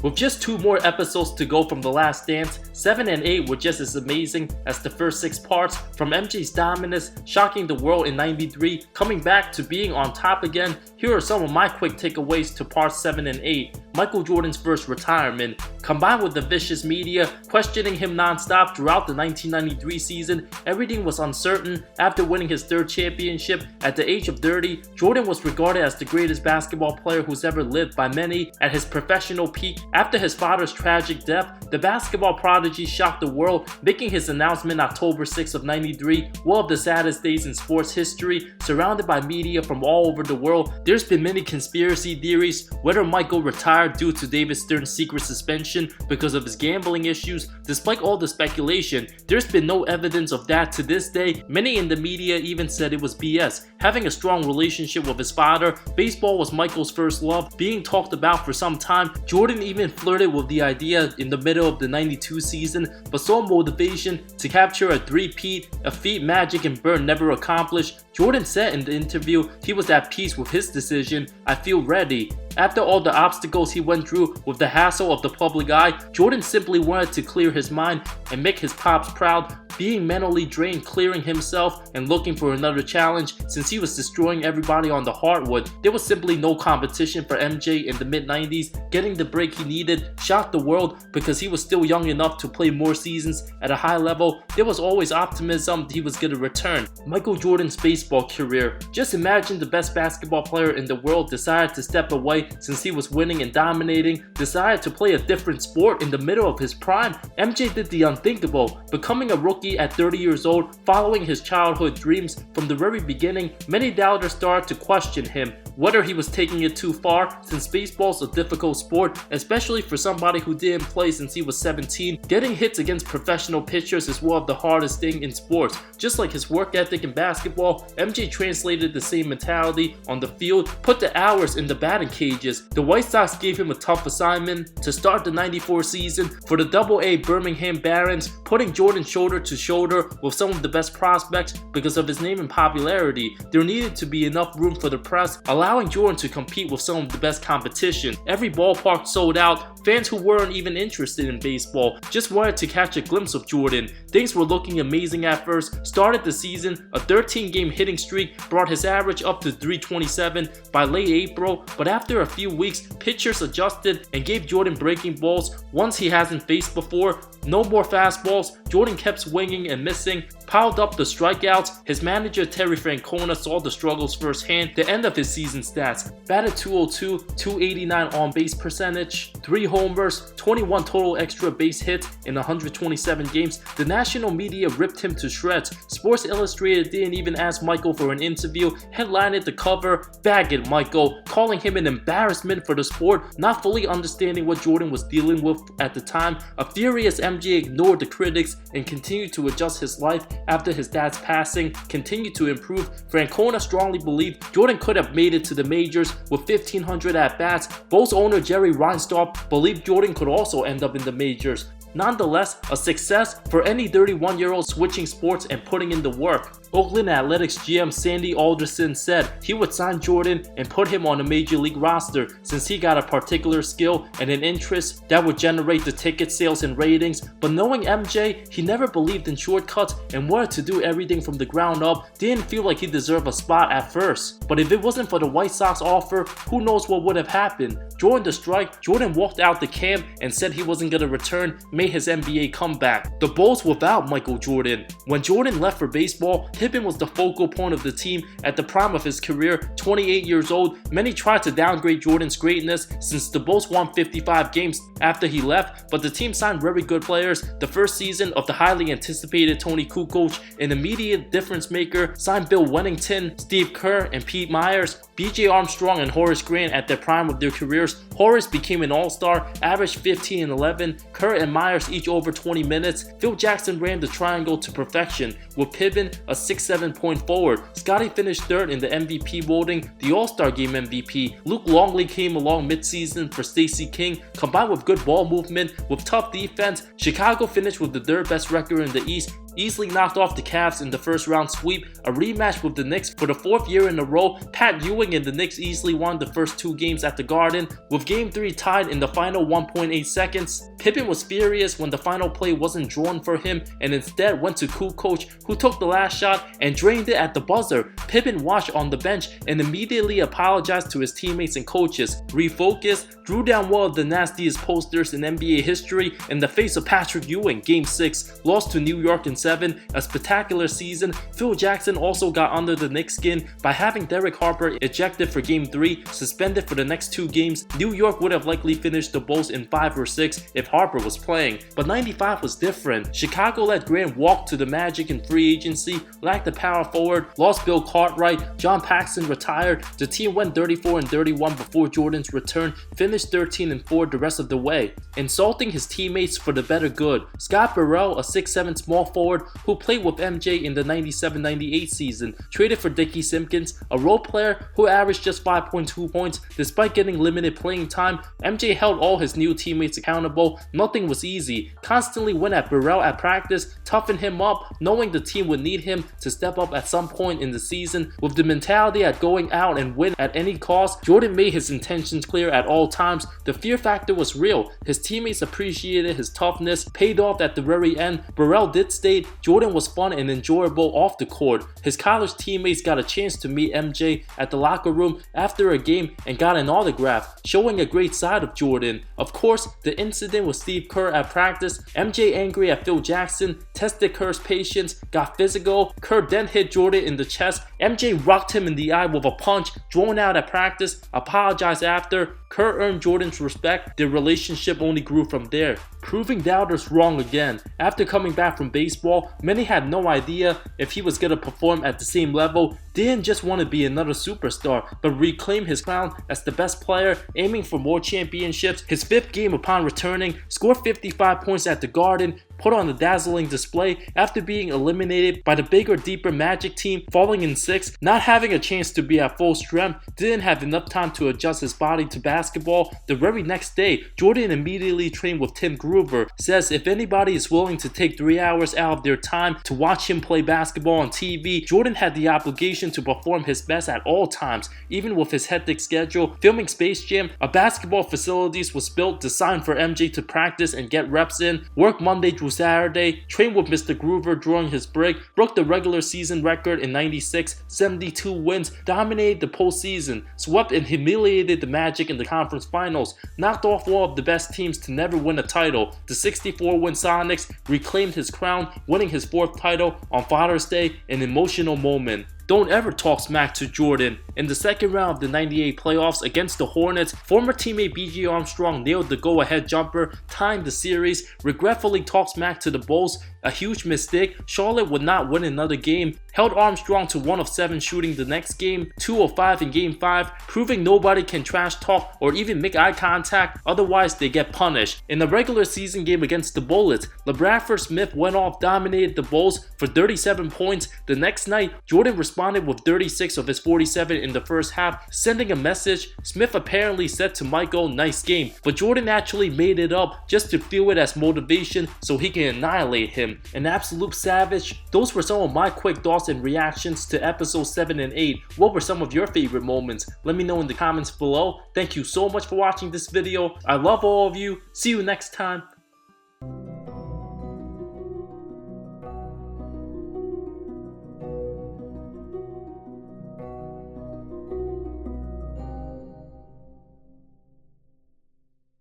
With just 2 more episodes to go from The Last Dance, 7 and 8 were just as amazing as the first 6 parts, from MJ's dominance, shocking the world in '93, coming back to being on top again. Here are some of my quick takeaways to parts 7 and 8. Michael Jordan's first retirement. Combined with the vicious media questioning him non-stop throughout the 1993 season, everything was uncertain. After winning his 3rd championship at the age of 30, Jordan was regarded as the greatest basketball player who's ever lived by many. At his professional peak, after his father's tragic death, the basketball prodigy shocked the world, making his announcement October 6 of '93 one of the saddest days in sports history. Surrounded by media from all over the world, there's been many conspiracy theories whether Michael retired due to David Stern's secret suspension because of his gambling issues. Despite all the speculation, there's been no evidence of that to this day. Many in the media even said it was BS. Having a strong relationship with his father, baseball was Michael's first love, being talked about for some time. Jordan even flirted with the idea in the middle of the '92 season, but saw motivation to capture a three-peat, a feat Magic and Bird never accomplished. Jordan said in the interview he was at peace with his decision. "I feel ready." After all the obstacles he went through with the hassle of the public eye, Jordan simply wanted to clear his mind and make his pops proud. Being mentally drained, clearing himself, and looking for another challenge since he was destroying everybody on the hardwood. There was simply no competition for MJ in the mid-90s. Getting the break he needed shocked the world because he was still young enough to play more seasons at a high level. There was always optimism he was going to return. Michael Jordan's baseball career. Just imagine the best basketball player in the world decided to step away since he was winning and dominating, decided to play a different sport in the middle of his prime. MJ did the unthinkable, becoming a rookie at 30 years old, following his childhood dreams. From the very beginning, many doubters started to question him, whether he was taking it too far, since baseball's a difficult sport, especially for somebody who didn't play since he was 17. Getting hits against professional pitchers is one of the hardest things in sports. Just like his work ethic in basketball, MJ translated the same mentality on the field, put the hours in the batting cages. The White Sox gave him a tough assignment to start the '94 season for the Double-A Birmingham Barons, putting Jordan shoulder to shoulder with some of the best prospects. Because of his name and popularity, there needed to be enough room for the press, allowing Jordan to compete with some of the best competition. Every ballpark sold out. Fans who weren't even interested in baseball just wanted to catch a glimpse of Jordan. Things were looking amazing at first. Started the season, a 13-game hitting streak brought his average up to .327 by late April, but after a few weeks, pitchers adjusted and gave Jordan breaking balls ones he hasn't faced before. No more fastballs. Jordan kept swinging and missing, piled up the strikeouts. His manager Terry Francona saw the struggles firsthand. The end of his season stats: batted .202, .289 on-base percentage, 3 homers, 21 total extra base hits in 127 games. The national media ripped him to shreds. Sports Illustrated didn't even ask Michael for an interview, headlined the cover, "Bag it, Michael," calling him an embarrassment for the sport, not fully understanding what Jordan was dealing with at the time. A furious MJ ignored the critics and continued to adjust his life after his dad's passing, continued to improve. Francona strongly believed Jordan could have made it to the majors with 1,500 at-bats. Bulls owner Jerry Reinsdorf believed Jordan could also end up in the majors. Nonetheless, a success for any 31-year-old switching sports and putting in the work. Oakland Athletics GM Sandy Alderson said he would sign Jordan and put him on a major league roster since he got a particular skill and an interest that would generate the ticket sales and ratings. But knowing MJ, he never believed in shortcuts and wanted to do everything from the ground up. Didn't feel like he deserved a spot at first. But if it wasn't for the White Sox offer, who knows what would have happened. During the strike, Jordan walked out the camp and said he wasn't going to return, made his NBA comeback. The Bulls without Michael Jordan. When Jordan left for baseball, Pippen was the focal point of the team at the prime of his career, 28 years old. Many tried to downgrade Jordan's greatness since the Bulls won 55 games after he left, but the team signed very good players. The first season of the highly anticipated Tony Kukoc, an immediate difference maker, signed Bill Wennington, Steve Kerr, and Pete Myers. B.J. Armstrong and Horace Grant at the prime of their careers. Horace became an all-star, averaged 15 and 11. Kerr and Myers each over 20 minutes. Phil Jackson ran the triangle to perfection, with Pippen a 6'7" point forward. Scottie finished third in the MVP voting, the All-Star Game MVP. Luke Longley came along mid-season for Stacey King, combined with good ball movement with tough defense. Chicago finished with the third best record in the East, easily knocked off the Cavs in the first round sweep, a rematch with the Knicks for the 4th year in a row. Pat Ewing and the Knicks easily won the first 2 games at the Garden, with Game 3 tied in the final 1.8 seconds. Pippen was furious when the final play wasn't drawn for him and instead went to Kukoc, who took the last shot and drained it at the buzzer. Pippen watched on the bench and immediately apologized to his teammates and coaches, refocused, drew down one of the nastiest posters in NBA history in the face of Patrick Ewing. Game 6, lost to New York in 7, a spectacular season. Phil Jackson also got under the Knicks' skin by having Derek Harper ejected for Game 3, suspended for the next 2 games. New York would have likely finished the Bulls in 5 or 6 if Harper was playing, but 95 was different. Chicago let Grant walk to the Magic in free agency, lacked a power forward, lost Bill Cartwright, John Paxson retired. The team went 34-31 before Jordan's return, finished 13-4 the rest of the way, insulting his teammates for the better good. Scott Burrell, a 6'7" small forward who played with MJ in the 97-98 season, traded for Dickie Simpkins, a role player who averaged just 5.2 points despite getting limited playing time. MJ held all his new teammates accountable. Nothing was easy. Constantly went at Burrell at practice, toughened him up, knowing the team would need him to step up at some point in the season. With the mentality at going out and win at any cost, Jordan made his intentions clear at all times. The fear factor was real. His teammates appreciated his toughness, paid off at the very end. Burrell did state Jordan was fun and enjoyable off the court. His college teammates got a chance to meet MJ at the locker room after a game and got an autograph, showing a great side of Jordan. Of course, the incident with Steve Kerr at practice, MJ angry at Phil Jackson, tested Kerr's patience, got physical. Kerr then hit Jordan in the chest. MJ rocked him in the eye with a punch, drawn out at practice, apologized after. Kerr earned Jordan's respect. Their relationship only grew from there, proving doubters wrong again. After coming back from baseball, many had no idea if he was going to perform at the same level. Didn't just want to be another superstar, but reclaim his crown as the best player, aiming for more championships. His 5th game upon returning, scored 55 points at the Garden, put on a dazzling display after being eliminated by the bigger, deeper Magic team, falling in 6th, not having a chance to be at full strength, didn't have enough time to adjust his body to basketball. The very next day, Jordan immediately trained with Tim Groover, says if anybody is willing to take 3 hours out of their time to watch him play basketball on TV, Jordan had the obligation to perform his best at all times, even with his hectic schedule. Filming Space Jam, a basketball facilities was built designed for MJ to practice and get reps in, work Monday through Saturday, trained with Mr. Groover during his break, broke the regular season record in 96, 72 wins, dominated the postseason, swept and humiliated the Magic in the conference finals, knocked off one of the best teams to never win a title. The 64-win Sonics reclaimed his crown, winning his 4th title on Father's Day, an emotional moment. Don't ever talk smack to Jordan. In the second round of the 98 playoffs against the Hornets, former teammate B.J. Armstrong nailed the go-ahead jumper, tying the series. Regretfully talked smack to the Bulls, a huge mistake. Charlotte would not win another game. Held Armstrong to 1 of 7 shooting the next game, 2 of 5 in Game 5, proving nobody can trash talk or even make eye contact, otherwise they get punished. In the regular season game against the Bullets, LeBradford Smith went off, dominated the Bulls for 37 points. The next night, Jordan responded with 36 of his 47 in the first half, sending a message. Smith apparently said to Michael, "Nice game," but Jordan actually made it up just to feel it as motivation so he can annihilate him. An absolute savage. Those were some of my quick thoughts and reactions to episodes 7 and 8. What were some of your favorite moments? Let me know in the comments below. Thank you so much for watching this video. I love all of you. See you next time.